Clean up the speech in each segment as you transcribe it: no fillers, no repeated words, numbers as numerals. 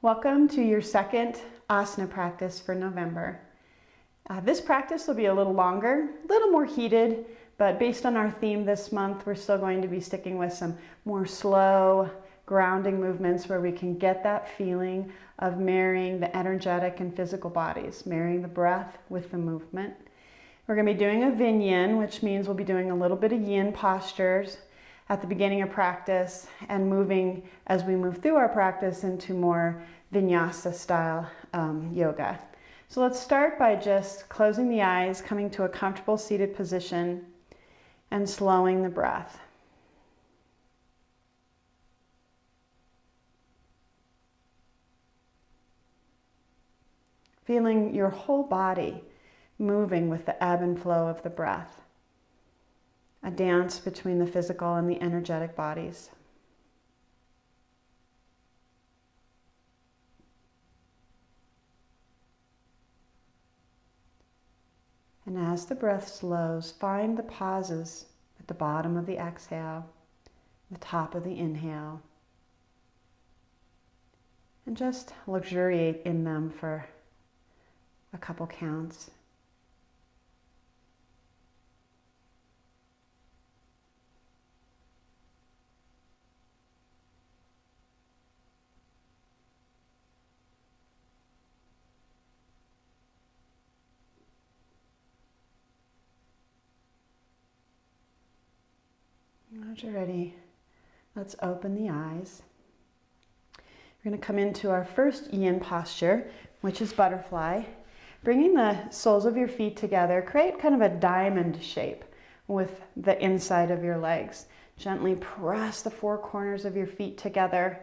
Welcome to your second asana practice for November. This practice will be a little longer, a little more heated, but based on our theme this month, we're still going to be sticking with some more slow grounding movements where we can get that feeling of marrying the energetic and physical bodies, marrying the breath with the movement. We're going to be doing a VinYin, which means we'll be doing a little bit of yin postures at the beginning of practice and moving as we move through our practice into more vinyasa style yoga. So let's start by just closing the eyes, coming to a comfortable seated position and slowing the breath. Feeling your whole body moving with the ebb and flow of the breath. A dance between the physical and the energetic bodies. And as the breath slows, find the pauses at the bottom of the exhale, the top of the inhale, and just luxuriate in them for a couple counts. Once you're ready, let's open the eyes. We're going to come into our first yin posture, which is butterfly. Bringing the soles of your feet together, create kind of a diamond shape with the inside of your legs. Gently press the four corners of your feet together.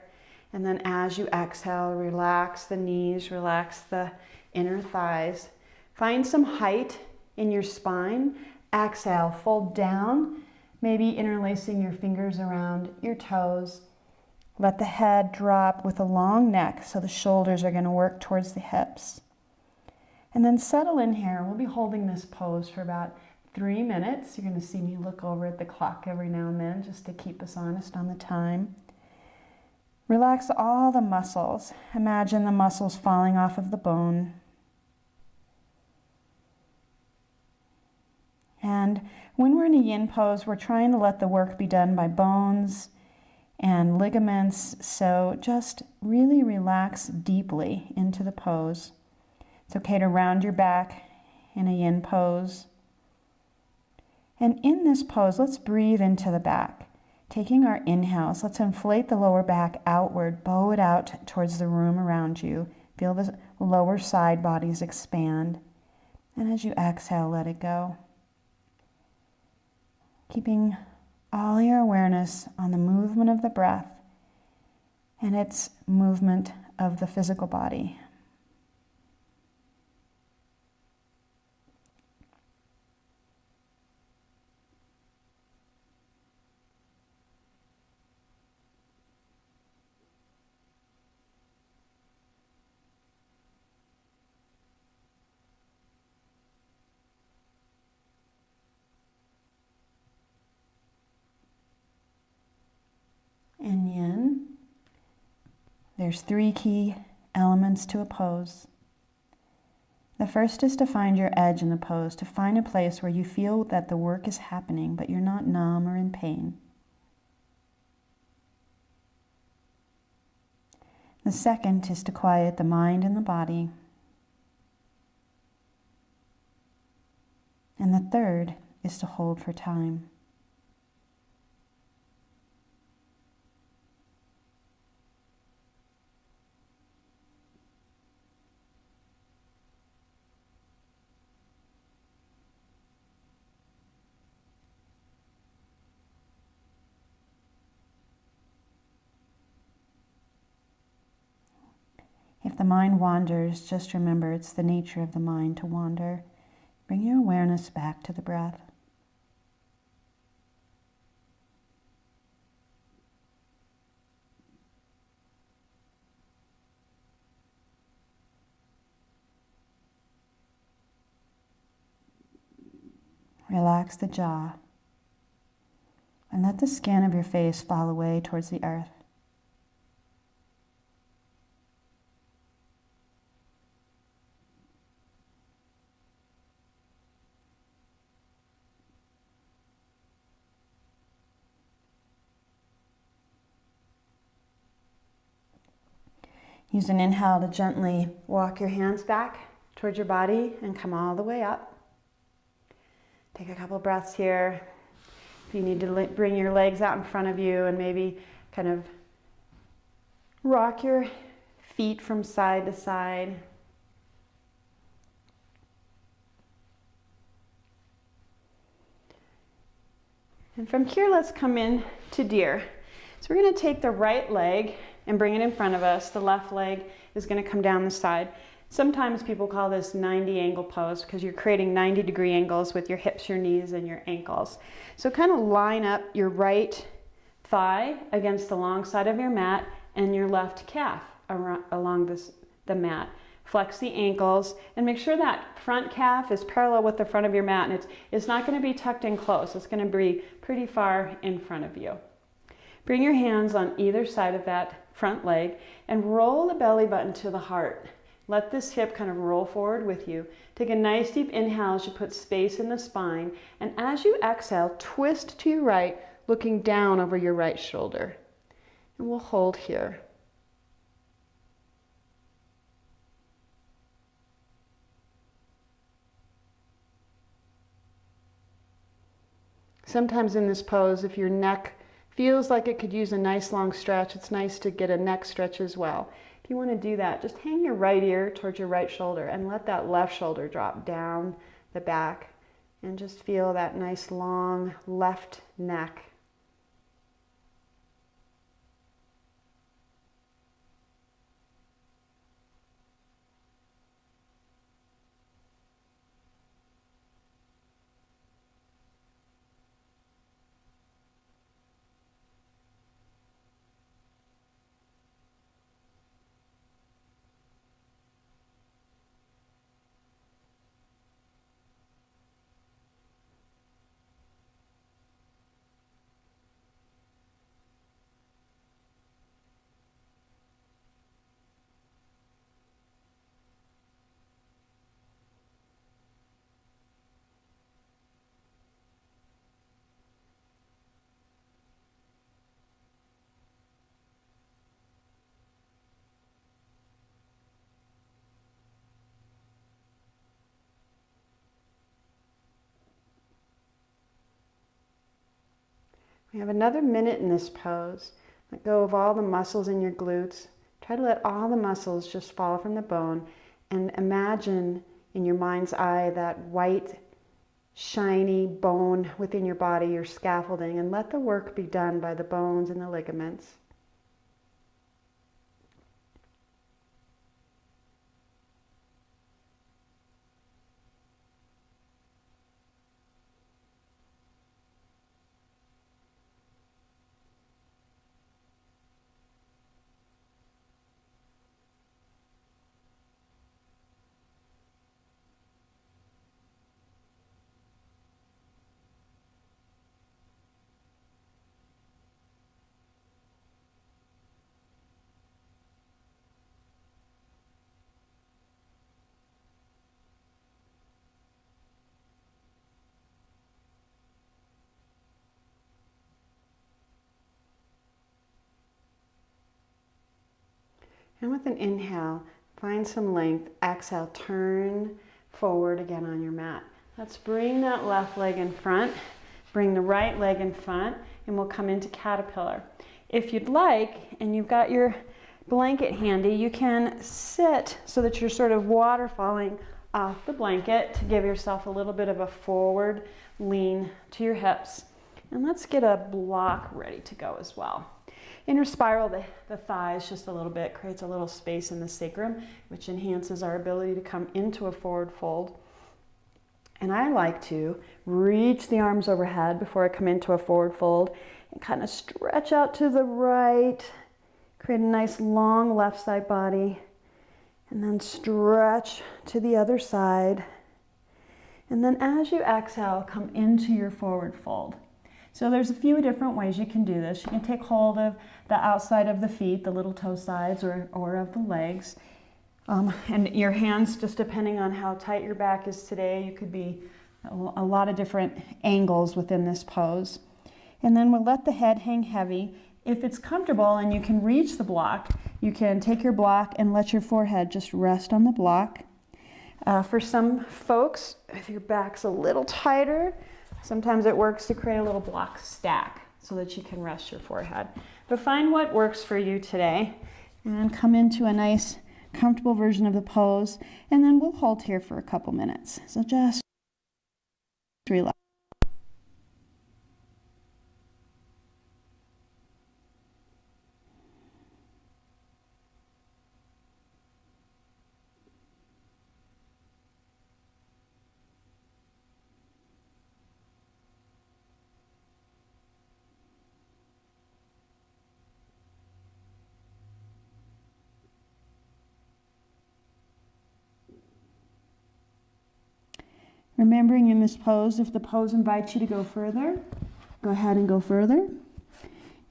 And then as you exhale, relax the knees, relax the inner thighs. Find some height in your spine. Exhale, fold down. Maybe interlacing your fingers around your toes. Let the head drop with a long neck so the shoulders are going to work towards the hips. And then settle in here. We'll be holding this pose for about 3 minutes. You're going to see me look over at the clock every now and then just to keep us honest on the time. Relax all the muscles. Imagine the muscles falling off of the bone. And when we're in a yin pose, we're trying to let the work be done by bones and ligaments. So just really relax deeply into the pose. It's okay to round your back in a yin pose. And in this pose, let's breathe into the back. Taking our inhales, let's inflate the lower back outward, bow it out towards the room around you. Feel the lower side bodies expand. And as you exhale, let it go. Keeping all your awareness on the movement of the breath and its movement of the physical body. In yin, there's 3 key elements to a pose. The first is to find your edge in the pose, to find a place where you feel that the work is happening, but you're not numb or in pain. The second is to quiet the mind and the body. And the third is to hold for time. If the mind wanders, just remember it's the nature of the mind to wander. Bring your awareness back to the breath. Relax the jaw and let the skin of your face fall away towards the earth. Use an inhale to gently walk your hands back towards your body and come all the way up. Take a couple breaths here. If you need to bring your legs out in front of you and maybe kind of rock your feet from side to side. And from here, let's come in to deer. So we're going to take the right leg and bring it in front of us. The left leg is going to come down the side. Sometimes people call this 90 angle pose because you're creating 90-degree angles with your hips, your knees, and your ankles. So kind of line up your right thigh against the long side of your mat and your left calf along the mat. Flex the ankles and make sure that front calf is parallel with the front of your mat, and it's not going to be tucked in close. It's going to be pretty far in front of you. Bring your hands on either side of that front leg and roll the belly button to the heart. Let this hip kind of roll forward with you. Take a nice deep inhale as you put space in the spine, and as you exhale, twist to your right, looking down over your right shoulder. And we'll hold here. Sometimes in this pose, if your neck feels like it could use a nice long stretch, it's nice to get a neck stretch as well. If you want to do that, just hang your right ear towards your right shoulder and let that left shoulder drop down the back and just feel that nice long left neck. We have another minute in this pose. Let go of all the muscles in your glutes. Try to let all the muscles just fall from the bone and imagine in your mind's eye that white, shiny bone within your body, your scaffolding, and let the work be done by the bones and the ligaments. And with an inhale, find some length. Exhale, turn forward again on your mat. Let's bring that left leg in front, bring the right leg in front, and we'll come into caterpillar. If you'd like, and you've got your blanket handy, you can sit so that you're sort of waterfalling off the blanket to give yourself a little bit of a forward lean to your hips. And let's get a block ready to go as well. Inner spiral the thighs just a little bit, creates a little space in the sacrum, which enhances our ability to come into a forward fold. And I like to reach the arms overhead before I come into a forward fold and kind of stretch out to the right, create a nice long left side body, and then stretch to the other side. And then as you exhale, come into your forward fold. So there's a few different ways you can do this. You can take hold of the outside of the feet, the little toe sides, or of the legs. And your hands, just depending on how tight your back is today, you could be a lot of different angles within this pose. And then we'll let the head hang heavy If it's comfortable and you can reach the block, you can take your block and let your forehead just rest on the block. For some folks, if your back's a little tighter, sometimes it works to create a little block stack so that you can rest your forehead. But find what works for you today and come into a nice, comfortable version of the pose, and then we'll hold here for a couple minutes. So just relax. Remembering in this pose, if the pose invites you to go further, go ahead and go further.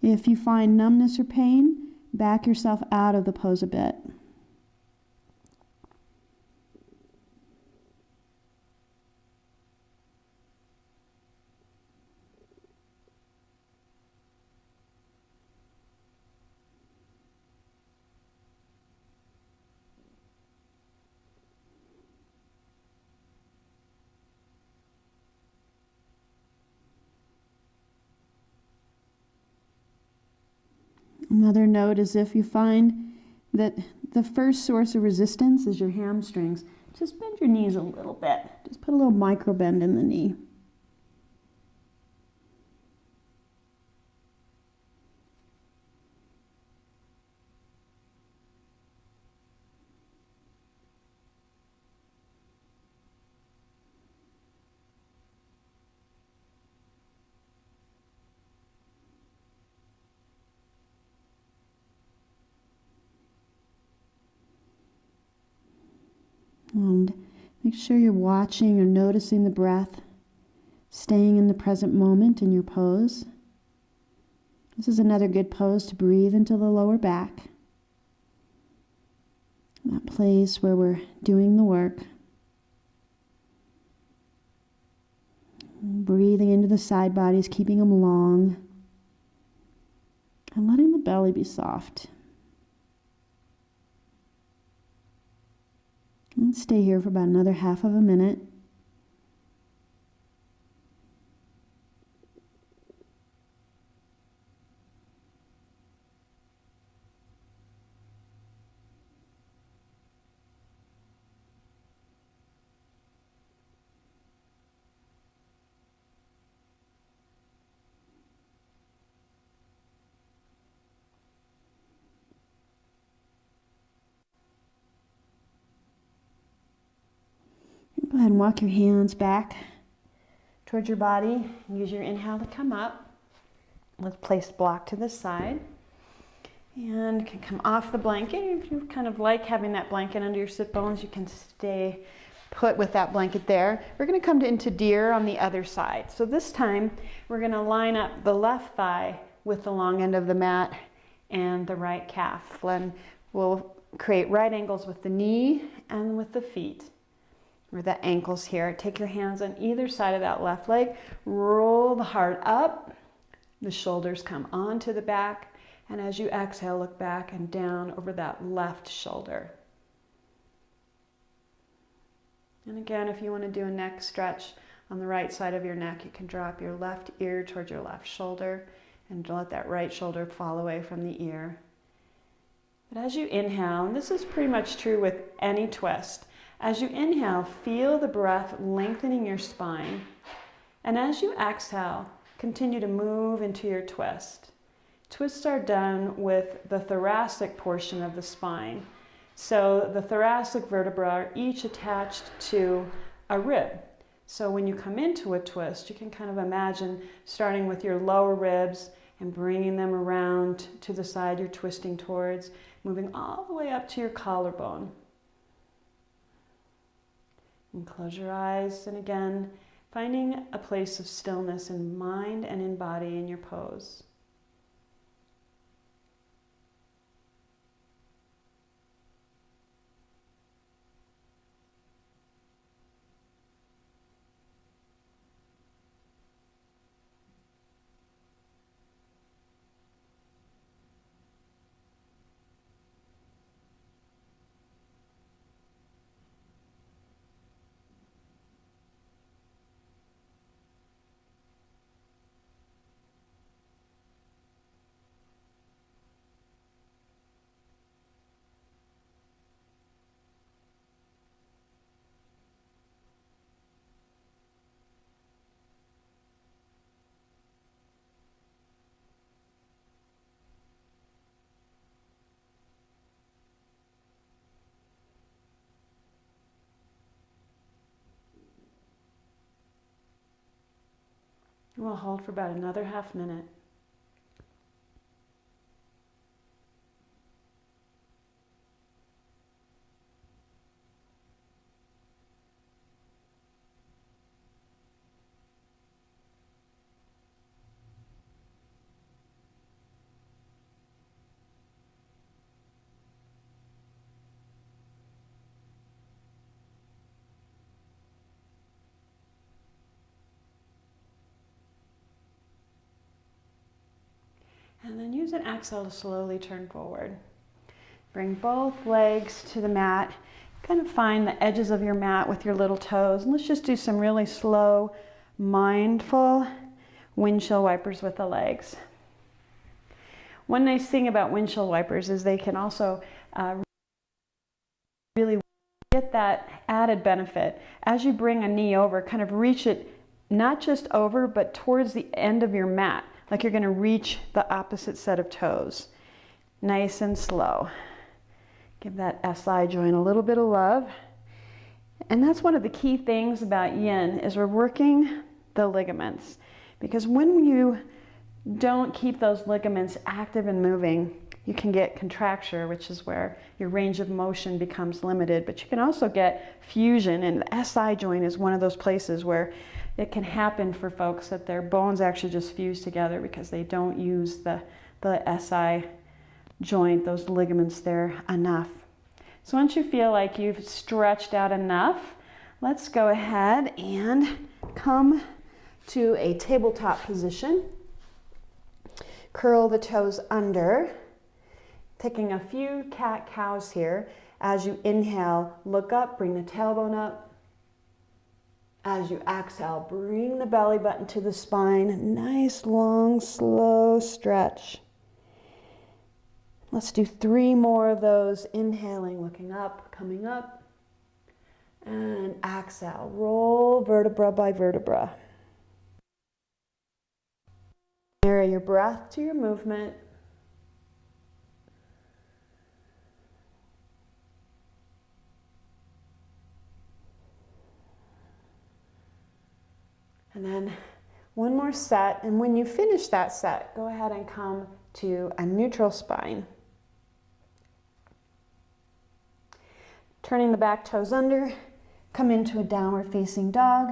If you find numbness or pain, back yourself out of the pose a bit. Another note is if you find that the first source of resistance is your hamstrings, just bend your knees a little bit. Just put a little micro bend in the knee. And make sure you're watching or noticing the breath, staying in the present moment in your pose. This is another good pose to breathe into the lower back, that place where we're doing the work. Breathing into the side bodies, keeping them long, and letting the belly be soft. And stay here for about another half of a minute. Go ahead and walk your hands back towards your body. Use your inhale to come up. Let's place the block to the side. And can come off the blanket. If you kind of like having that blanket under your sit bones, you can stay put with that blanket there. We're going to come into deer on the other side. So this time, we're going to line up the left thigh with the long end of the mat and the right calf. And we'll create right angles with the knee and with the feet. Or the ankles here. Take your hands on either side of that left leg. Roll the heart up. The shoulders come onto the back. And as you exhale, look back and down over that left shoulder. And again, if you want to do a neck stretch on the right side of your neck, you can drop your left ear towards your left shoulder and let that right shoulder fall away from the ear. But as you inhale, and this is pretty much true with any twist, as you inhale, feel the breath lengthening your spine. And as you exhale, continue to move into your twist. Twists are done with the thoracic portion of the spine. So the thoracic vertebrae are each attached to a rib. So when you come into a twist, you can kind of imagine starting with your lower ribs and bringing them around to the side you're twisting towards, moving all the way up to your collarbone. And close your eyes, and again, finding a place of stillness in mind and in body in your pose. And we'll hold for about another half minute. And then use an exhale to slowly turn forward. Bring both legs to the mat. Kind of find the edges of your mat with your little toes. And let's just do some really slow, mindful windshield wipers with the legs. One nice thing about windshield wipers is they can also really get that added benefit. As you bring a knee over, kind of reach it not just over, but towards the end of your mat. Like you're going to reach the opposite set of toes. Nice and slow. Give that SI joint a little bit of love. And that's one of the key things about yin is we're working the ligaments. Because when you don't keep those ligaments active and moving, you can get contracture, which is where your range of motion becomes limited. But you can also get fusion, and the SI joint is one of those places where it can happen for folks that their bones actually just fuse together because they don't use the SI joint, those ligaments there enough. So once you feel like you've stretched out enough, let's go ahead and come to a tabletop position. Curl the toes under, taking a few cat-cows here. As you inhale, look up, bring the tailbone up. As you exhale, bring the belly button to the spine. Nice, long, slow stretch. Let's do 3 more of those. Inhaling, looking up, coming up. And exhale, roll vertebra by vertebra. Marry your breath to your movement. And then one more set, and when you finish that set, go ahead and come to a neutral spine. Turning the back toes under, come into a downward facing dog,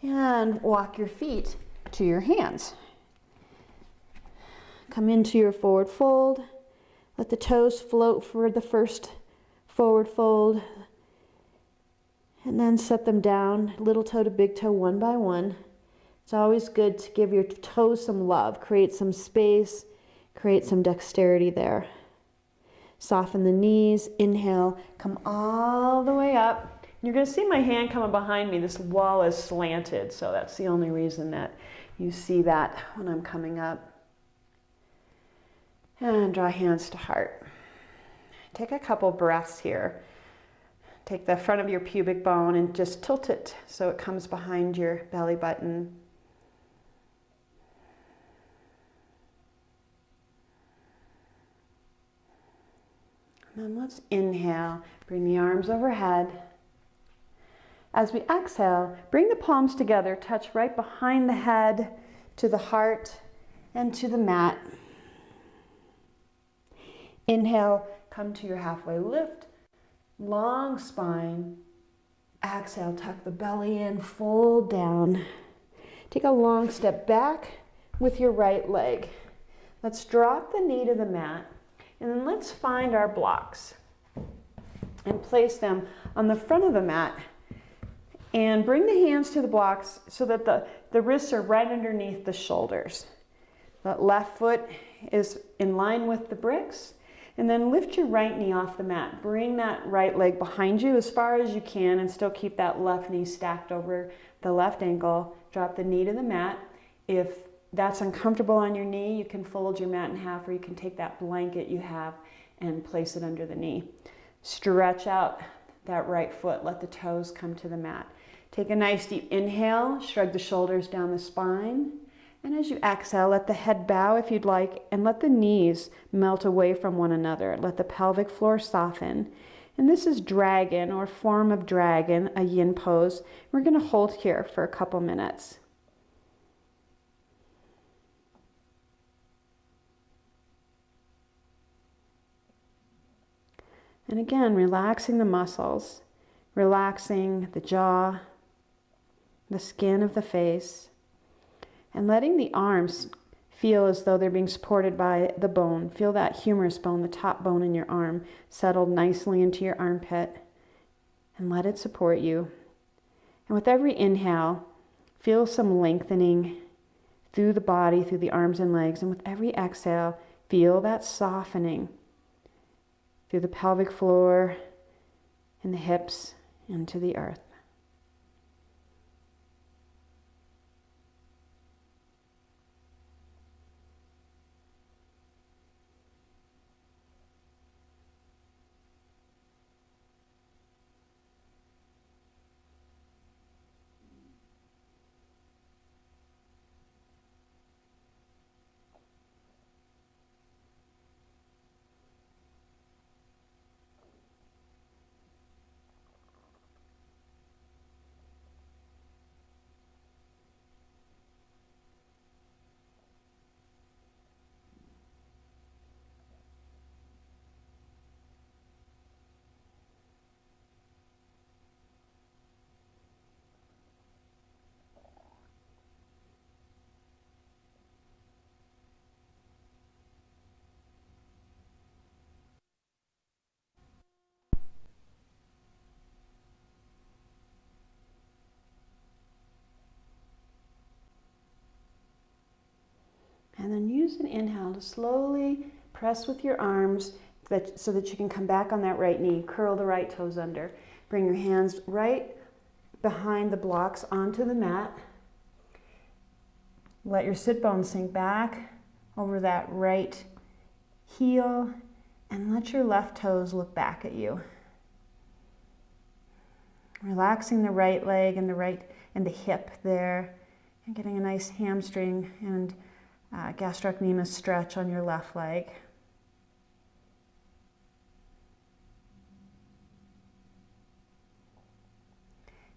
and walk your feet to your hands. Come into your forward fold, let the toes float for the first forward fold, and then set them down, little toe to big toe, one by one. It's always good to give your toes some love, create some space, create some dexterity there. Soften the knees, inhale, come all the way up. You're going to see my hand coming behind me. This wall is slanted, so that's the only reason that you see that when I'm coming up. And draw hands to heart. Take a couple breaths here. Take the front of your pubic bone and just tilt it so it comes behind your belly button. And then let's inhale, bring the arms overhead. As we exhale, bring the palms together, touch right behind the head to the heart and to the mat. Inhale, come to your halfway lift. Long spine. Exhale, tuck the belly in, fold down. Take a long step back with your right leg. Let's drop the knee to the mat, and then let's find our blocks and place them on the front of the mat. And bring the hands to the blocks so that the wrists are right underneath the shoulders. The left foot is in line with the bricks. And then lift your right knee off the mat. Bring that right leg behind you as far as you can and still keep that left knee stacked over the left ankle. Drop the knee to the mat. If that's uncomfortable on your knee, you can fold your mat in half, or you can take that blanket you have and place it under the knee. Stretch out that right foot. Let the toes come to the mat. Take a nice deep inhale. Shrug the shoulders down the spine. And as you exhale, let the head bow if you'd like, and let the knees melt away from one another. Let the pelvic floor soften. And this is dragon or form of dragon, a yin pose. We're going to hold here for a couple minutes. And again, relaxing the muscles, relaxing the jaw, the skin of the face, and letting the arms feel as though they're being supported by the bone. Feel that humerus bone, the top bone in your arm, settled nicely into your armpit, and let it support you. And with every inhale, feel some lengthening through the body, through the arms and legs. And with every exhale, feel that softening through the pelvic floor and the hips into the earth. And then use an inhale to slowly press with your arms so that you can come back on that right knee. Curl the right toes under. Bring your hands right behind the blocks onto the mat. Let your sit bones sink back over that right heel and let your left toes look back at you. Relaxing the right leg and the hip there and getting a nice hamstring and gastrocnemius stretch on your left leg.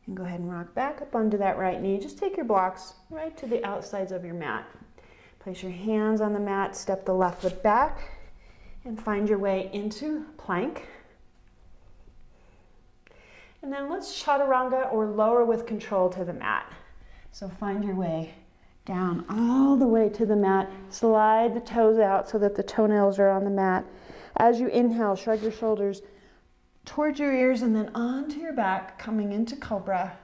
And go ahead and rock back up onto that right knee. Just take your blocks right to the outsides of your mat. Place your hands on the mat, step the left foot back, and find your way into plank. And then let's chaturanga or lower with control to the mat. So find your way down all the way to the mat. Slide the toes out so that the toenails are on the mat. As you inhale, shrug your shoulders towards your ears and then onto your back, coming into cobra.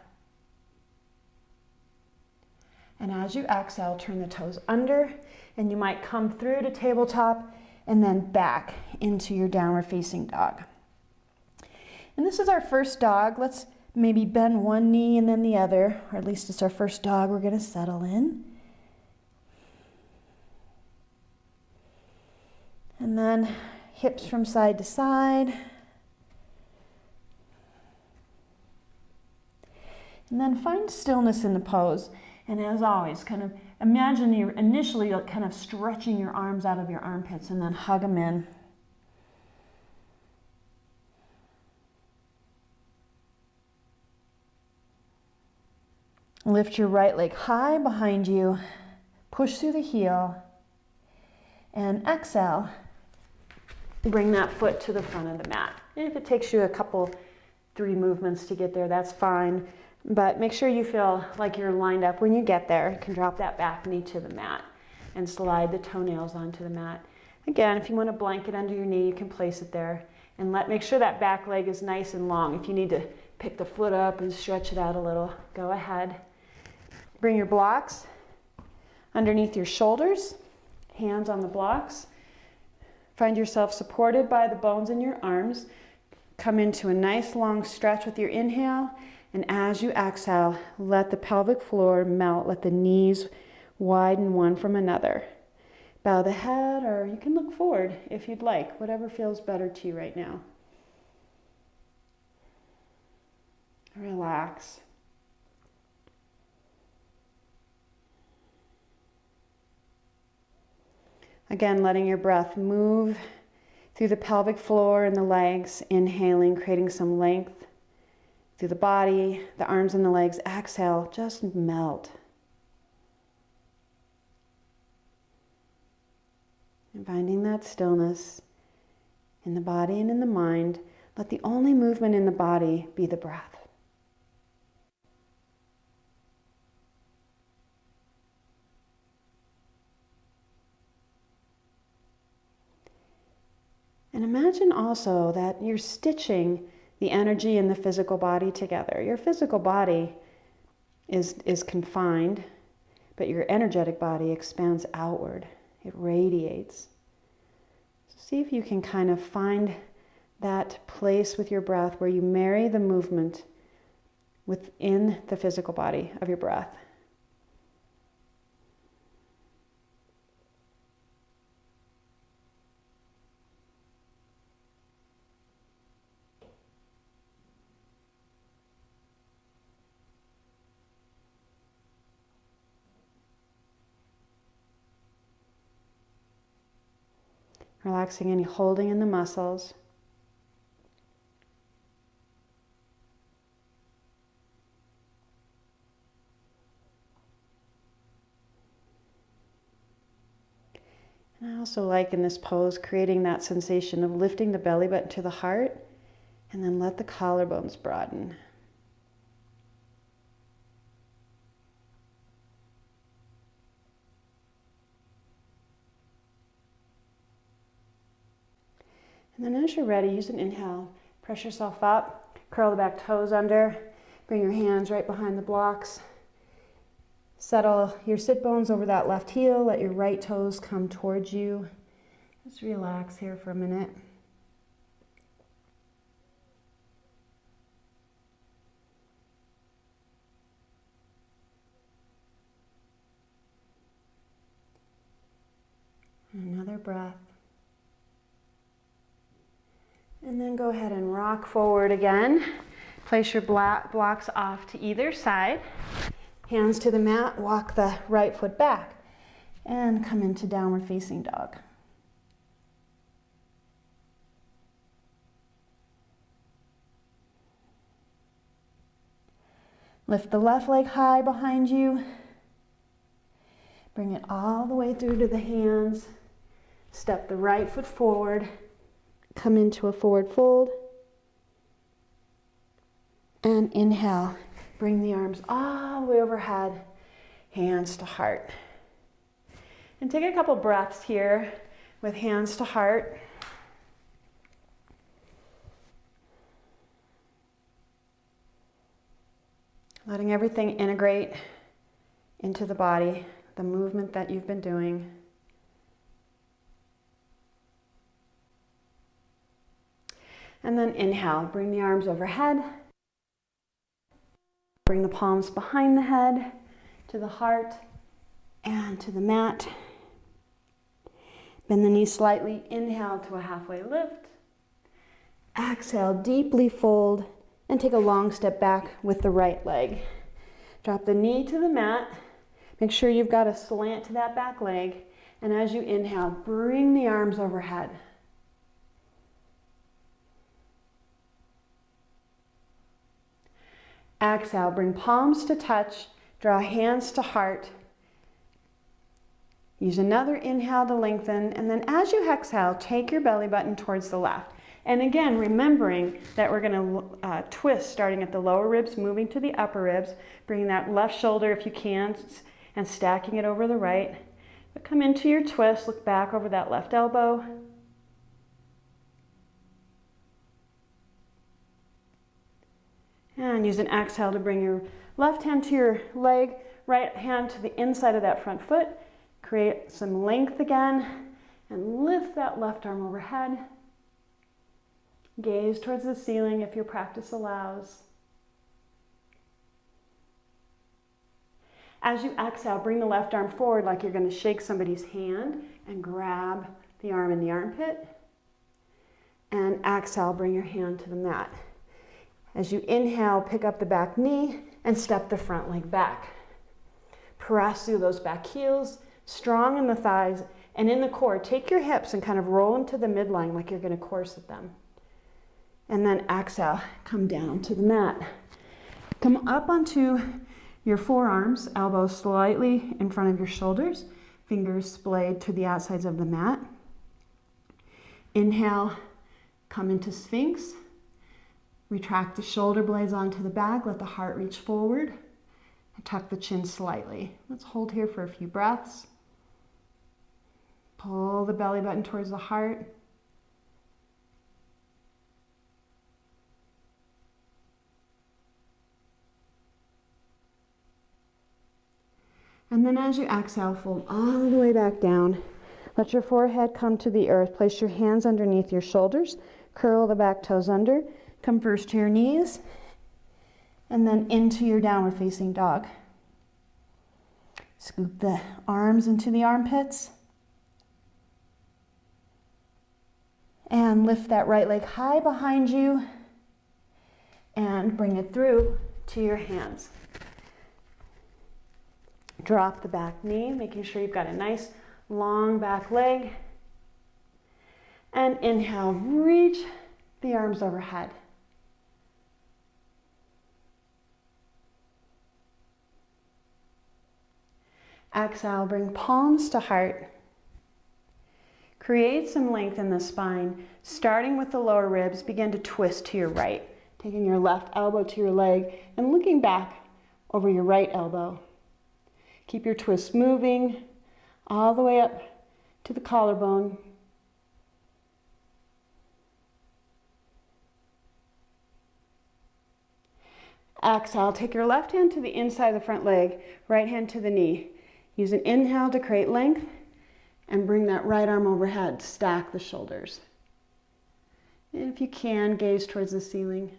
And as you exhale, turn the toes under, and you might come through to tabletop and then back into your downward facing dog. And this is our first dog. Let's maybe bend one knee and then the other, or at least it's our first dog. We're going to settle in. And then hips from side to side. And then find stillness in the pose. And as always, kind of imagine you're initially kind of stretching your arms out of your armpits and then hug them in. Lift your right leg high behind you. Push through the heel. And exhale. Bring that foot to the front of the mat. And if it takes you three movements to get there, that's fine. But make sure you feel like you're lined up when you get there. You can drop that back knee to the mat and slide the toenails onto the mat. Again, if you want a blanket under your knee, you can place it there. And make sure that back leg is nice and long. If you need to pick the foot up and stretch it out a little, go ahead. Bring your blocks underneath your shoulders, hands on the blocks. Find yourself supported by the bones in your arms. Come into a nice long stretch with your inhale. And as you exhale, let the pelvic floor melt. Let the knees widen one from another. Bow the head, or you can look forward if you'd like, whatever feels better to you right now. Relax. Again, letting your breath move through the pelvic floor and the legs, inhaling, creating some length through the body, the arms and the legs. Exhale, just melt. And finding that stillness in the body and in the mind. Let the only movement in the body be the breath. And imagine also that you're stitching the energy in the physical body together. Your physical body is confined, but your energetic body expands outward. It radiates. So see if you can kind of find that place with your breath where you marry the movement within the physical body of your breath. Relaxing any holding in the muscles. And I also like in this pose creating that sensation of lifting the belly button to the heart and then let the collarbones broaden. And then as you're ready, use an inhale. Press yourself up, curl the back toes under, bring your hands right behind the blocks. Settle your sit bones over that left heel, let your right toes come towards you. Just relax here for a minute. Another breath. And then go ahead and rock forward again. Place your blocks off to either side. Hands to the mat, walk the right foot back. And come into downward facing dog. Lift the left leg high behind you. Bring it all the way through to the hands. Step the right foot forward. Come into a forward fold. And inhale. Bring the arms all the way overhead. Hands to heart. And take a couple breaths here with hands to heart. Letting everything integrate into the body, the movement that you've been doing. And then inhale, bring the arms overhead. Bring the palms behind the head, to the heart, and to the mat. Bend the knees slightly, inhale to a halfway lift. Exhale, deeply fold, and take a long step back with the right leg. Drop the knee to the mat. Make sure you've got a slant to that back leg. And as you inhale, bring the arms overhead. Exhale, bring palms to touch, draw hands to heart. Use another inhale to lengthen, and then as you exhale, take your belly button towards the left. And again, remembering that we're going to twist starting at the lower ribs, moving to the upper ribs, bringing that left shoulder if you can, and stacking it over the right. But come into your twist, look back over that left elbow. And use an exhale to bring your left hand to your leg, right hand to the inside of that front foot. Create some length again and lift that left arm overhead. Gaze towards the ceiling if your practice allows. As you exhale, bring the left arm forward like you're going to shake somebody's hand and grab the arm in the armpit. And exhale, bring your hand to the mat. As you inhale, pick up the back knee and step the front leg back. Press through those back heels, strong in the thighs, And in the core, take your hips and kind of roll them to the midline like you're going to corset them. And then exhale, come down to the mat. Come up onto your forearms, elbows slightly in front of your shoulders, fingers splayed to the outsides of the mat. Inhale, come into Sphinx. Retract the shoulder blades onto the back, let the heart reach forward, and tuck the chin slightly. Let's hold here for a few breaths. Pull the belly button towards the heart. And then as you exhale, fold all the way back down. Let your forehead come to the earth. Place your hands underneath your shoulders. Curl the back toes under. Come first to your knees. And then into your downward facing dog. Scoop the arms into the armpits. And lift that right leg high behind you. And bring it through to your hands. Drop the back knee, making sure you've got a nice long back leg. And inhale, reach the arms overhead. Exhale, bring palms to heart. Create some length in the spine. Starting with the lower ribs, begin to twist to your right. Taking your left elbow to your leg and looking back over your right elbow. Keep your twist moving all the way up to the collarbone. Exhale, take your left hand to the inside of the front leg, right hand to the knee. Use an inhale to create length and bring that right arm overhead. Stack the shoulders. And if you can, gaze towards the ceiling.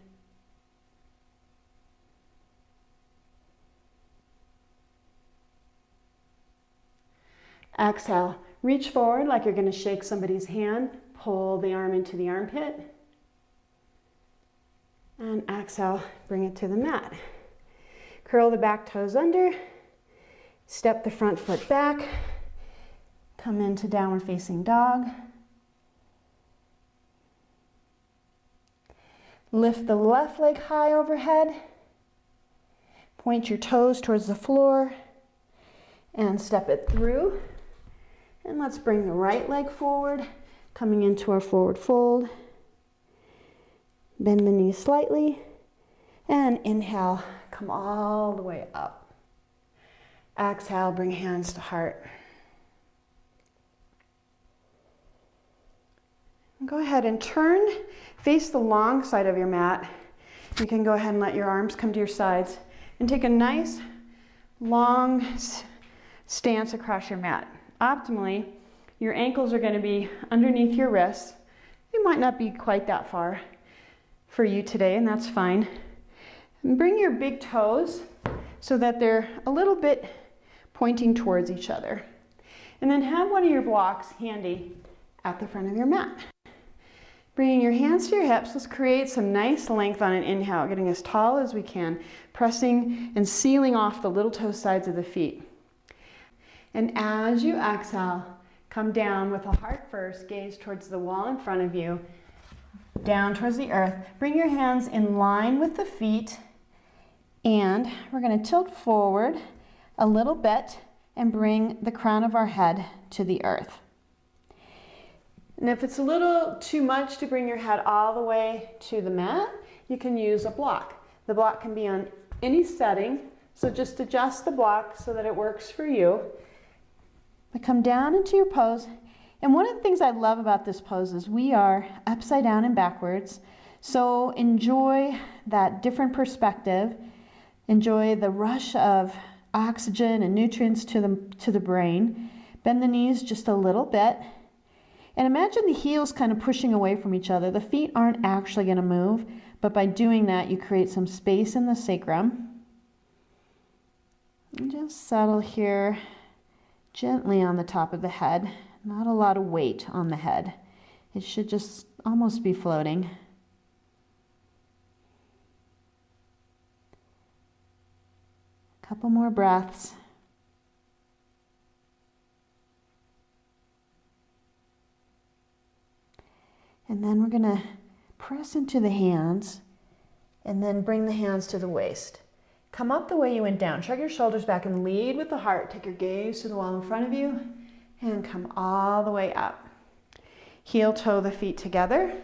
Exhale, reach forward like you're going to shake somebody's hand. Pull the arm into the armpit. And exhale, bring it to the mat. Curl the back toes under. Step the front foot back. Come into downward facing dog. Lift the left leg high overhead. Point your toes towards the floor. And step it through. And let's bring the right leg forward, coming into our forward fold. Bend the knees slightly. And inhale, come all the way up. Exhale, bring hands to heart. Go ahead and turn, face the long side of your mat. You can go ahead and let your arms come to your sides and take a nice long stance across your mat. Optimally, your ankles are going to be underneath your wrists. They might not be quite that far for you today, and that's fine. And bring your big toes so that they're a little bit pointing towards each other. And then have one of your blocks handy at the front of your mat. Bringing your hands to your hips, let's create some nice length on an inhale, getting as tall as we can, pressing and sealing off the little toe sides of the feet. And as you exhale, come down with the heart first, gaze towards the wall in front of you, down towards the earth. Bring your hands in line with the feet, and we're going to tilt forward a little bit and bring the crown of our head to the earth. And if it's a little too much to bring your head all the way to the mat, you can use a block. The block can be on any setting, so just adjust the block so that it works for you. But come down into your pose. And one of the things I love about this pose is we are upside down and backwards. So enjoy that different perspective. Enjoy the rush of oxygen and nutrients to the brain. Bend the knees just a little bit. And imagine the heels kind of pushing away from each other. The feet aren't actually going to move, but by doing that, you create some space in the sacrum. And just settle here. Gently on the top of the head, not a lot of weight on the head. It should just almost be floating. A couple more breaths. And then we're gonna press into the hands and then bring the hands to the waist. Come up the way you went down. Shrug your shoulders back and lead with the heart. Take your gaze to the wall in front of you and come all the way up. Heel toe the feet together.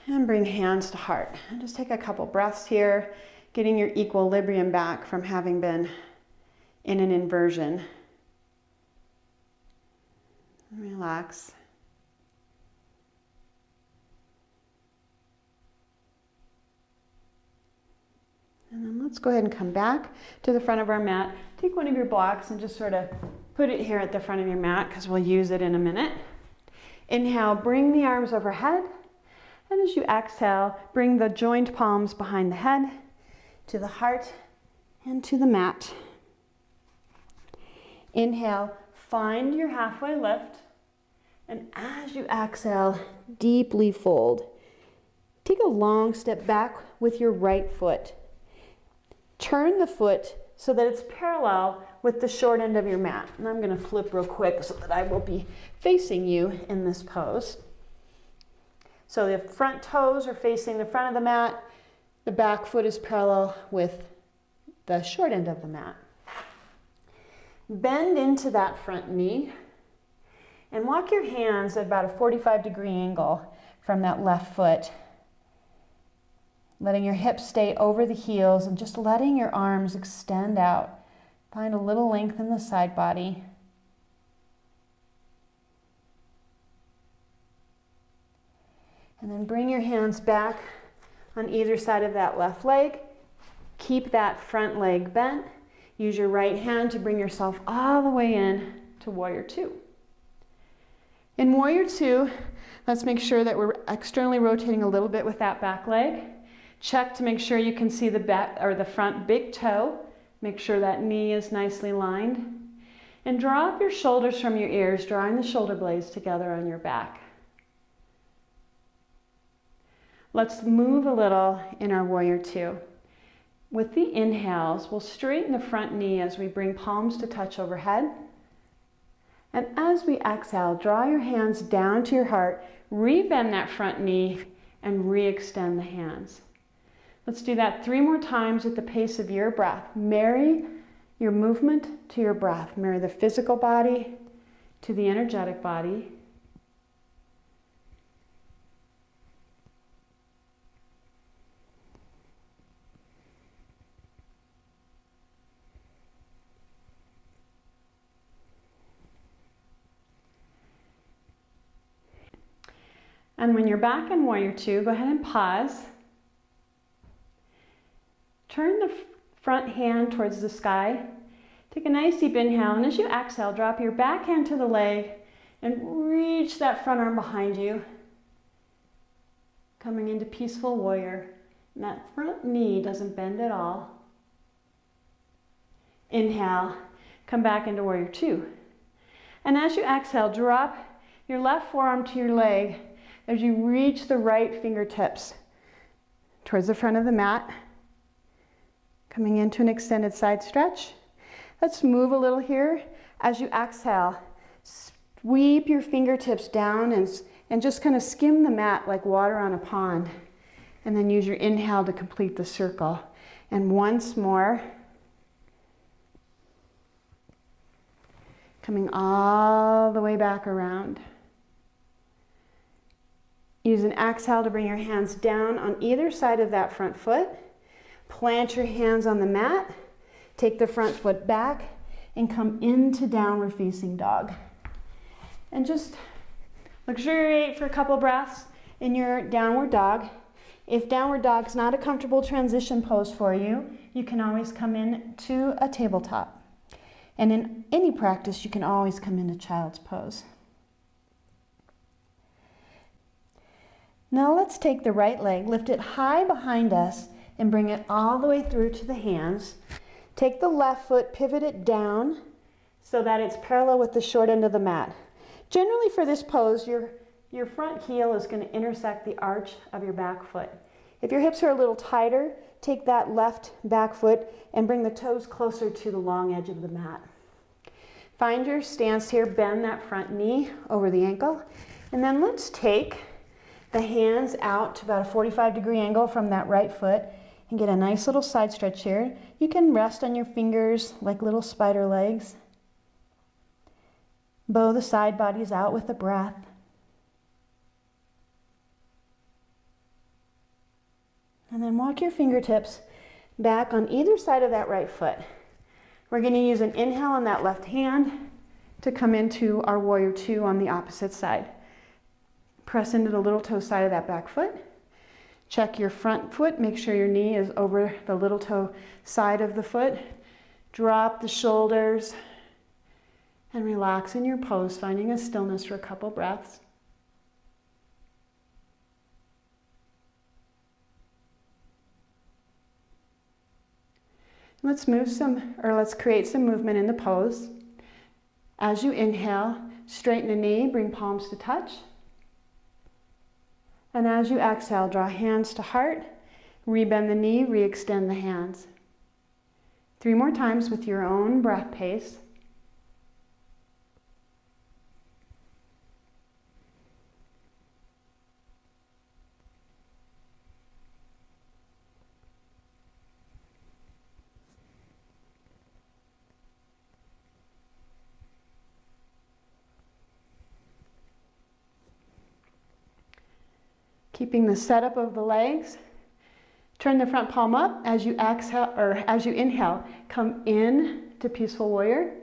And bring hands to heart. And just take a couple breaths here, getting your equilibrium back from having been in an inversion. Relax. And then let's go ahead and come back to the front of our mat. Take one of your blocks and just sort of put it here at the front of your mat because we'll use it in a minute. Inhale, bring the arms overhead. And as you exhale, bring the joined palms behind the head, to the heart, and to the mat. Inhale, find your halfway lift. And as you exhale, deeply fold. Take a long step back with your right foot. Turn the foot so that it's parallel with the short end of your mat. And I'm going to flip real quick so that I will be facing you in this pose. So the front toes are facing the front of the mat. The back foot is parallel with the short end of the mat. Bend into that front knee and walk your hands at about a 45-degree angle from that left foot. Letting your hips stay over the heels and just letting your arms extend out. Find a little length in the side body. And then bring your hands back on either side of that left leg. Keep that front leg bent. Use your right hand to bring yourself all the way in to Warrior Two. In Warrior Two, let's make sure that we're externally rotating a little bit with that back leg. Check to make sure you can see the back or the front big toe. Make sure that knee is nicely lined. And draw up your shoulders from your ears, drawing the shoulder blades together on your back. Let's move a little in our Warrior Two. With the inhales, we'll straighten the front knee as we bring palms to touch overhead. And as we exhale, draw your hands down to your heart, rebend that front knee, and re-extend the hands. Let's do that 3 more times at the pace of your breath. Marry your movement to your breath. Marry the physical body to the energetic body. And when you're back in Warrior Two, go ahead and pause. Turn the front hand towards the sky. Take a nice deep inhale, and as you exhale, drop your back hand to the leg and reach that front arm behind you. Coming into Peaceful Warrior. And that front knee doesn't bend at all. Inhale, come back into Warrior Two. And as you exhale, drop your left forearm to your leg as you reach the right fingertips towards the front of the mat. Coming into an extended side stretch. Let's move a little here. As you exhale, sweep your fingertips down and just kind of skim the mat like water on a pond. And then use your inhale to complete the circle. And once more. Coming all the way back around. Use an exhale to bring your hands down on either side of that front foot. Plant your hands on the mat, take the front foot back, and come into downward facing dog. And just luxuriate for a couple breaths in your downward dog. If downward dog's not a comfortable transition pose for you, you can always come in to a tabletop. And in any practice, you can always come into child's pose. Now let's take the right leg, lift it high behind us, and bring it all the way through to the hands. Take the left foot, pivot it down so that it's parallel with the short end of the mat. Generally for this pose, your front heel is going to intersect the arch of your back foot. If your hips are a little tighter, take that left back foot and bring the toes closer to the long edge of the mat. Find your stance here, bend that front knee over the ankle, and then let's take the hands out to about a 45-degree angle from that right foot and get a nice little side stretch here. You can rest on your fingers like little spider legs. Bow the side bodies out with the breath. And then walk your fingertips back on either side of that right foot. We're going to use an inhale on that left hand to come into our warrior two on the opposite side. Press into the little toe side of that back foot. Check your front foot. Make sure your knee is over the little toe side of the foot. Drop the shoulders and relax in your pose, finding a stillness for a couple breaths. Let's create some movement in the pose. As you inhale, straighten the knee, bring palms to touch. And as you exhale, draw hands to heart, rebend the knee, re-extend the hands. 3 more times with your own breath pace. Keeping the setup of the legs. Turn the front palm up as you exhale, or as you inhale, come in to peaceful warrior.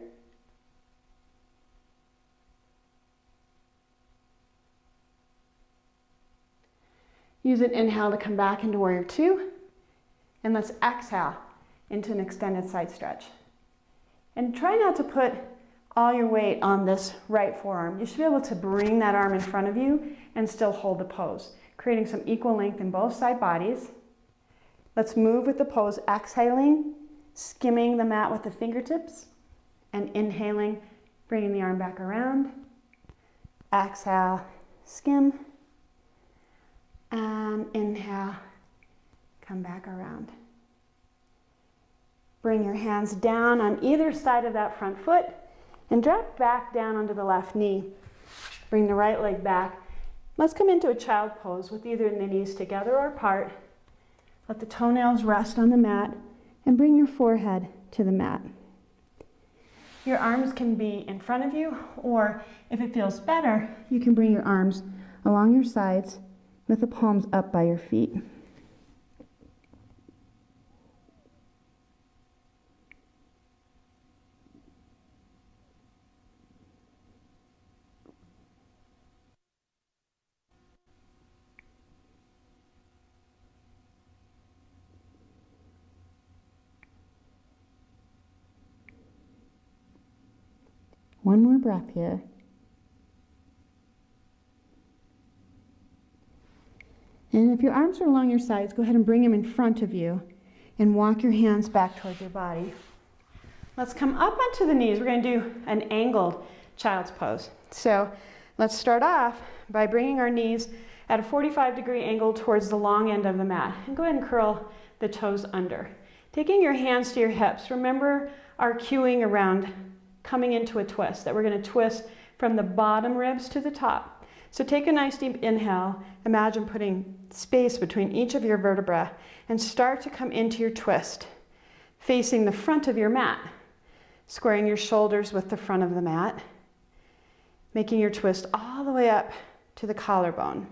Use an inhale to come back into warrior two. And let's exhale into an extended side stretch. And try not to put all your weight on this right forearm. You should be able to bring that arm in front of you and still hold the pose, creating some equal length in both side bodies. Let's move with the pose, exhaling, skimming the mat with the fingertips, and inhaling, bringing the arm back around. Exhale, skim, and inhale, come back around. Bring your hands down on either side of that front foot and drop back down onto the left knee. Bring the right leg back. Let's come into a child pose with either the knees together or apart. Let the toenails rest on the mat and bring your forehead to the mat. Your arms can be in front of you, or if it feels better, you can bring your arms along your sides with the palms up by your feet. One more breath here. And if your arms are along your sides, go ahead and bring them in front of you and walk your hands back towards your body. Let's come up onto the knees. We're going to do an angled child's pose. So let's start off by bringing our knees at a 45-degree angle towards the long end of the mat. And go ahead and curl the toes under. Taking your hands to your hips. Remember our cueing around coming into a twist, that we're going to twist from the bottom ribs to the top. So take a nice deep inhale. Imagine putting space between each of your vertebrae and start to come into your twist, facing the front of your mat, squaring your shoulders with the front of the mat, making your twist all the way up to the collarbone.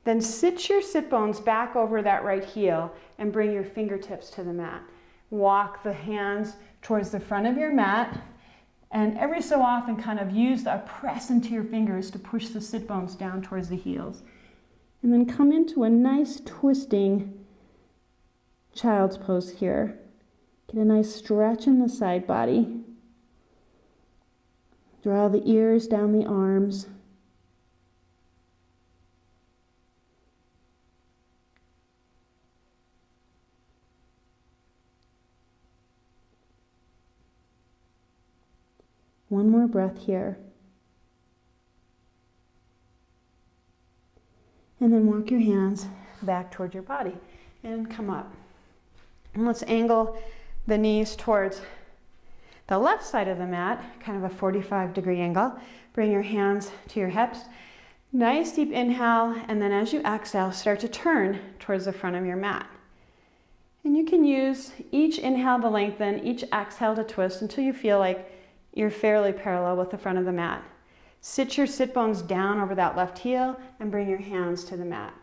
Then sit your sit bones back over that right heel and bring your fingertips to the mat. Walk the hands towards the front of your mat, and every so often kind of use a press into your fingers to push the sit bones down towards the heels. And then come into a nice twisting child's pose here. Get a nice stretch in the side body. Draw the ears down the arms. One more breath here. And then walk your hands back towards your body and come up. And let's angle the knees towards the left side of the mat, kind of a 45-degree angle. Bring your hands to your hips. Nice deep inhale, and then as you exhale, start to turn towards the front of your mat. And you can use each inhale to lengthen, each exhale to twist until you feel like you're fairly parallel with the front of the mat. Sit your sit bones down over that left heel and bring your hands to the mat.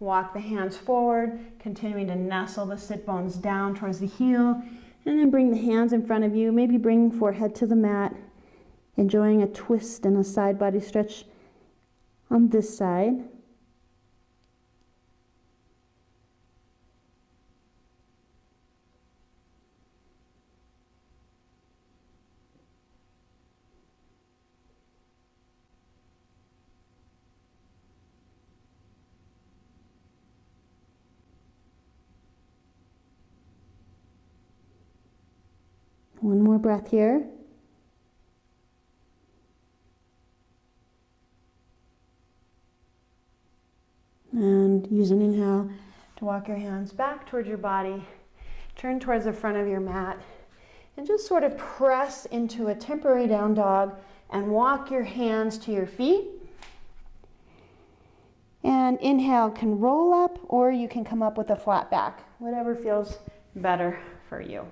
Walk the hands forward, continuing to nestle the sit bones down towards the heel, and then bring the hands in front of you, maybe bring forehead to the mat, enjoying a twist and a side body stretch on this side. One more breath here. And use an inhale to walk your hands back towards your body. Turn towards the front of your mat. And just sort of press into a temporary down dog and walk your hands to your feet. And inhale can roll up, or you can come up with a flat back, whatever feels better for you.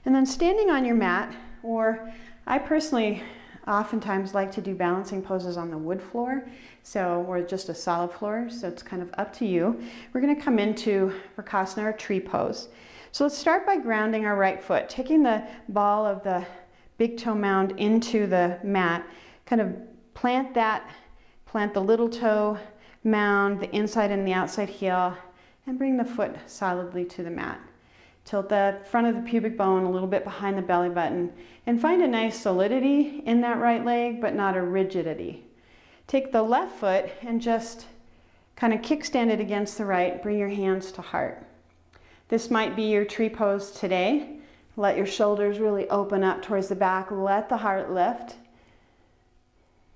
And then standing on your mat, or I personally oftentimes like to do balancing poses on the wood floor, or just a solid floor, so it's kind of up to you. We're going to come into Vrksasana, or tree pose. So let's start by grounding our right foot, taking the ball of the big toe mound into the mat, kind of plant the little toe mound, the inside and the outside heel, and bring the foot solidly to the mat. Tilt the front of the pubic bone a little bit behind the belly button and find a nice solidity in that right leg, but not a rigidity. Take the left foot and just kind of kickstand it against the right. Bring your hands to heart. This might be your tree pose today. Let your shoulders really open up towards the back. Let the heart lift.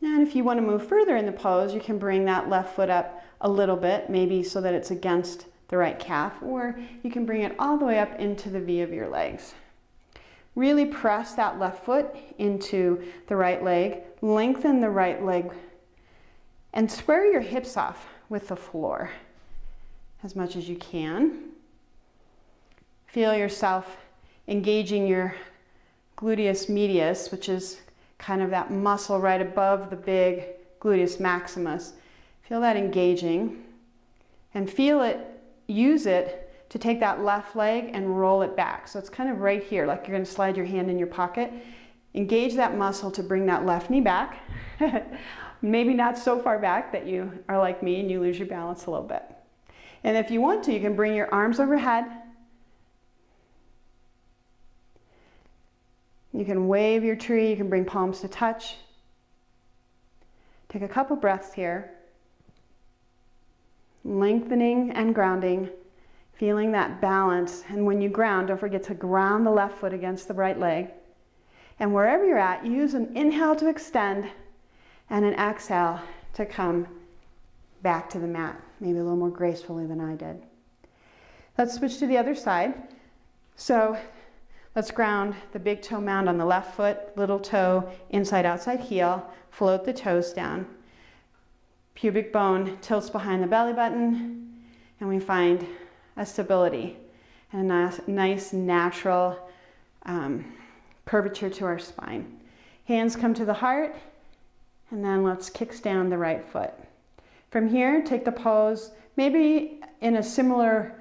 And if you want to move further in the pose, you can bring that left foot up a little bit, maybe so that it's against the right calf, or you can bring it all the way up into the V of your legs. Really press that left foot into the right leg, lengthen the right leg, and square your hips off with the floor as much as you can. Feel yourself engaging your gluteus medius, which is kind of that muscle right above the big gluteus maximus. Feel that engaging, and use it to take that left leg and roll it back. So it's kind of right here, like you're going to slide your hand in your pocket. Engage that muscle to bring that left knee back. Maybe not so far back that you are like me and you lose your balance a little bit. And if you want to, you can bring your arms overhead. You can wave your tree, you can bring palms to touch. Take a couple breaths here. Lengthening and grounding, feeling that balance. And when you ground, don't forget to ground the left foot against the right leg. And wherever you're at, use an inhale to extend and an exhale to come back to the mat, maybe a little more gracefully than I did. Let's switch to the other side. So let's ground the big toe mound on the left foot, little toe, inside, outside heel, float the toes down. Pubic bone tilts behind the belly button, and we find a stability and a nice natural curvature to our spine. Hands come to the heart, and then let's kickstand the right foot. From here, take the pose, maybe in a similar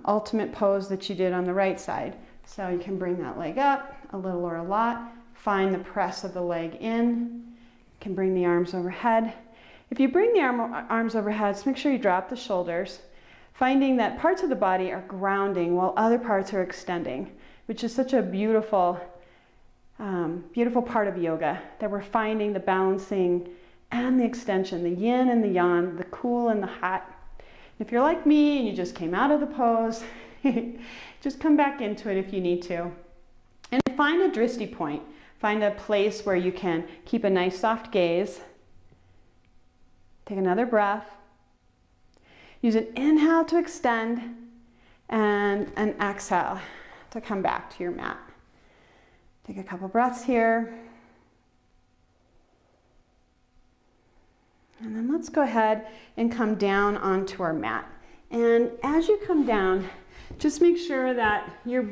ultimate pose that you did on the right side. So you can bring that leg up a little or a lot, find the press of the leg in, you can bring the arms overhead. If you bring the arms overhead, just make sure you drop the shoulders, finding that parts of the body are grounding while other parts are extending, which is such a beautiful part of yoga, that we're finding the balancing and the extension, the yin and the yang, the cool and the hot. If you're like me and you just came out of the pose, just come back into it if you need to. And find a drishti point. Find a place where you can keep a nice soft gaze. Take another breath. Use an inhale to extend and an exhale to come back to your mat. Take a couple breaths here. And then let's go ahead and come down onto our mat. And as you come down, just make sure that your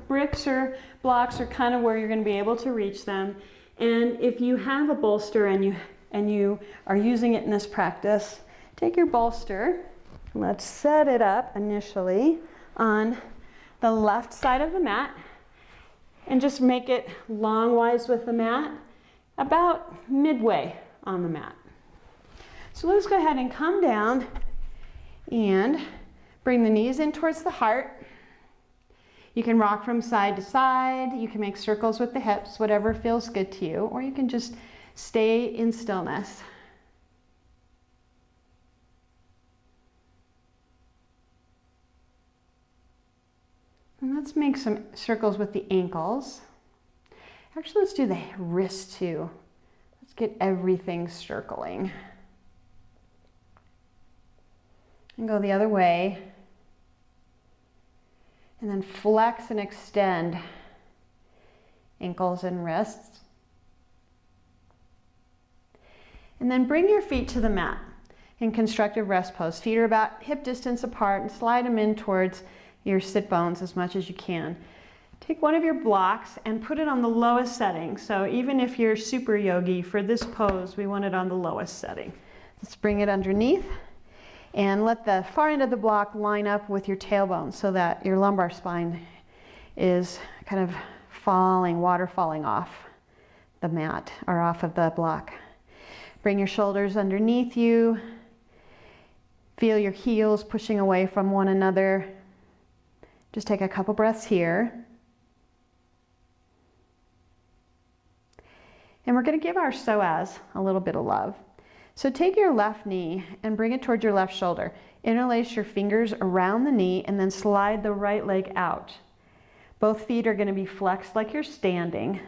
bricks or blocks are kind of where you're going to be able to reach them. And if you have a bolster and you are using it in this practice, take your bolster. Let's set it up initially on the left side of the mat and just make it longwise with the mat, about midway on the mat. So let's go ahead and come down and bring the knees in towards the heart. You can rock from side to side. You can make circles with the hips, whatever feels good to you, or you can just stay in stillness. And let's make some circles with the ankles. Actually, let's do the wrist too. Let's get everything circling. And go the other way. And then flex and extend ankles and wrists. And then bring your feet to the mat in constructive rest pose. Feet are about hip distance apart and slide them in towards your sit bones as much as you can. Take one of your blocks and put it on the lowest setting. So even if you're super yogi, for this pose, we want it on the lowest setting. Let's bring it underneath and let the far end of the block line up with your tailbone so that your lumbar spine is kind of falling, water falling off the mat or off of the block. Bring your shoulders underneath you. Feel your heels pushing away from one another. Just take a couple breaths here. And we're going to give our psoas a little bit of love. So take your left knee and bring it towards your left shoulder. Interlace your fingers around the knee and then slide the right leg out. Both feet are going to be flexed like you're standing.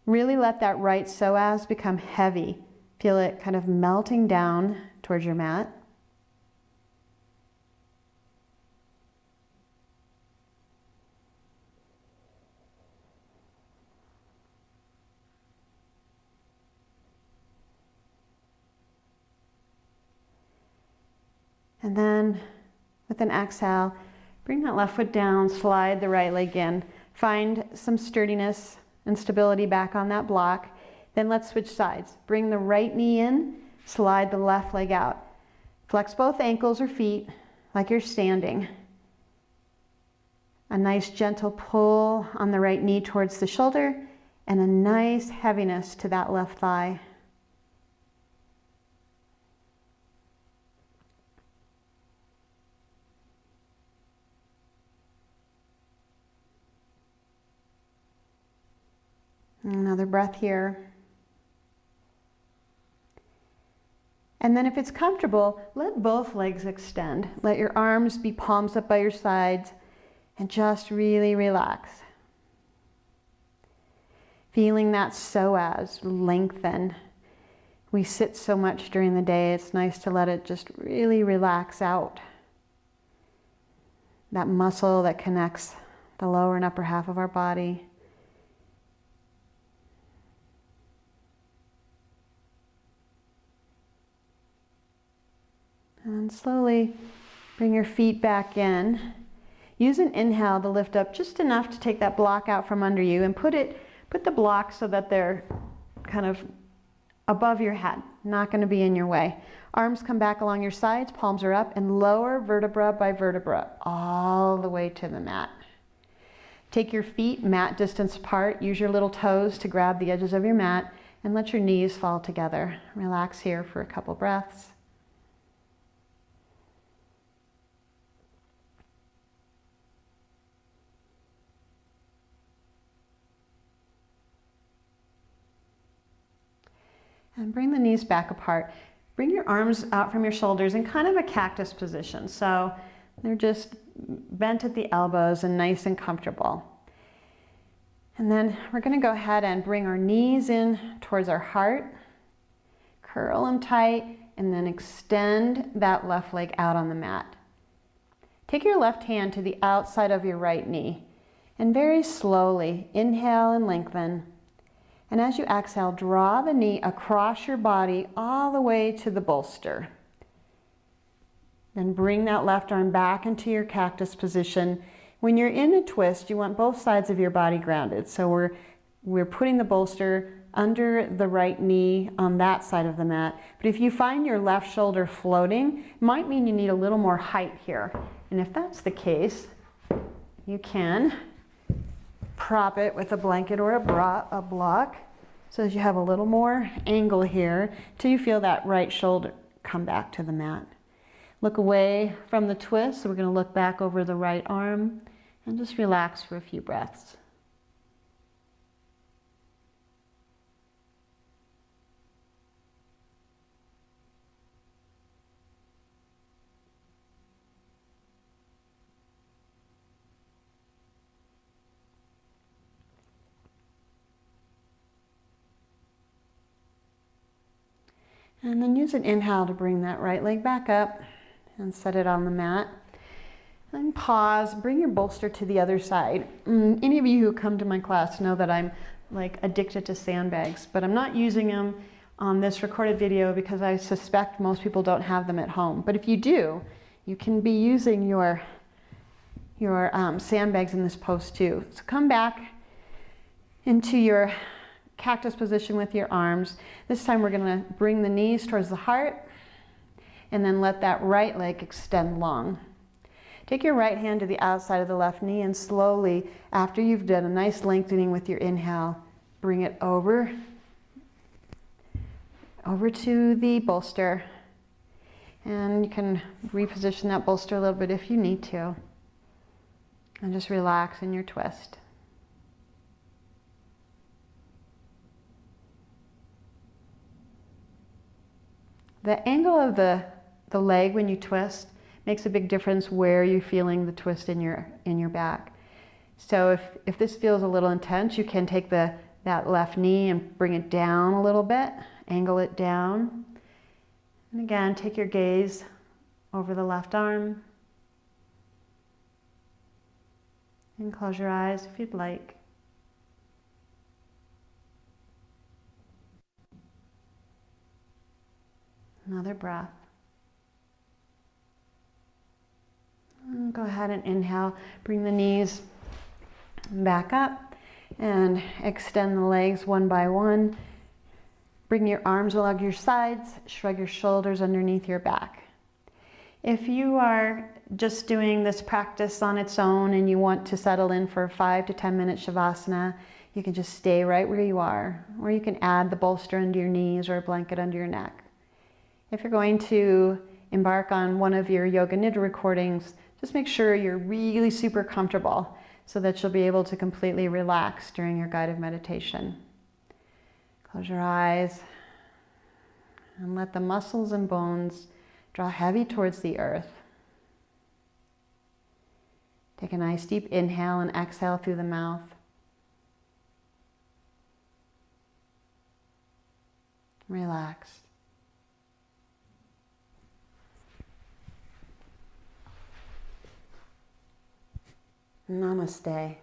Really let that right psoas become heavy. Feel it kind of melting down towards your mat. And then with an exhale, bring that left foot down, slide the right leg in. Find some sturdiness and stability back on that block. Then let's switch sides. Bring the right knee in, slide the left leg out. Flex both ankles or feet like you're standing. A nice gentle pull on the right knee towards the shoulder and a nice heaviness to that left thigh. Another breath here. And then if it's comfortable, let both legs extend. Let your arms be palms up by your sides and just really relax. Feeling that psoas lengthen. We sit so much during the day, it's nice to let it just really relax out. That muscle that connects the lower and upper half of our body. And slowly bring your feet back in. Use an inhale to lift up just enough to take that block out from under you and put the block so that they're kind of above your head, not going to be in your way. Arms come back along your sides, palms are up, and lower vertebra by vertebra all the way to the mat. Take your feet mat distance apart. Use your little toes to grab the edges of your mat and let your knees fall together. Relax here for a couple breaths. And bring the knees back apart. Bring your arms out from your shoulders in kind of a cactus position. So they're just bent at the elbows and nice and comfortable. And then we're going to go ahead and bring our knees in towards our heart. Curl them tight and then extend that left leg out on the mat. Take your left hand to the outside of your right knee And very slowly, inhale and lengthen. And as you exhale, draw the knee across your body all the way to the bolster. Then bring that left arm back into your cactus position. When you're in a twist, you want both sides of your body grounded. So we're putting the bolster under the right knee on that side of the mat. But if you find your left shoulder floating, it might mean you need a little more height here. And if that's the case, you can prop it with a blanket or a block so that you have a little more angle here till you feel that right shoulder come back to the mat. Look away from the twist. So we're going to look back over the right arm and just relax for a few breaths. And then use an inhale to bring that right leg back up and set it on the mat. Then pause, bring your bolster to the other side. Any of you who come to my class know that I'm like addicted to sandbags, but I'm not using them on this recorded video because I suspect most people don't have them at home. But if you do, you can be using your sandbags in this pose too. So come back into your cactus position with your arms. This time we're going to bring the knees towards the heart and then let that right leg extend long. Take your right hand to the outside of the left knee and slowly, after you've done a nice lengthening with your inhale, bring it over to the bolster. And you can reposition that bolster a little bit if you need to. And just relax in your twist. The angle of the leg when you twist makes a big difference where you're feeling the twist in your back. So if this feels a little intense, you can take that left knee and bring it down a little bit, angle it down. And again, take your gaze over the left arm. And close your eyes if you'd like. Another breath. And go ahead and inhale. Bring the knees back up and extend the legs one by one. Bring your arms along your sides. Shrug your shoulders underneath your back. If you are just doing this practice on its own and you want to settle in for 5 to 10 minute Shavasana, you can just stay right where you are, or you can add the bolster under your knees or a blanket under your neck. If you're going to embark on one of your Yoga Nidra recordings, just make sure you're really super comfortable so that you'll be able to completely relax during your guided meditation. Close your eyes and let the muscles and bones draw heavy towards the earth. Take a nice deep inhale and exhale through the mouth. Relax. Namaste.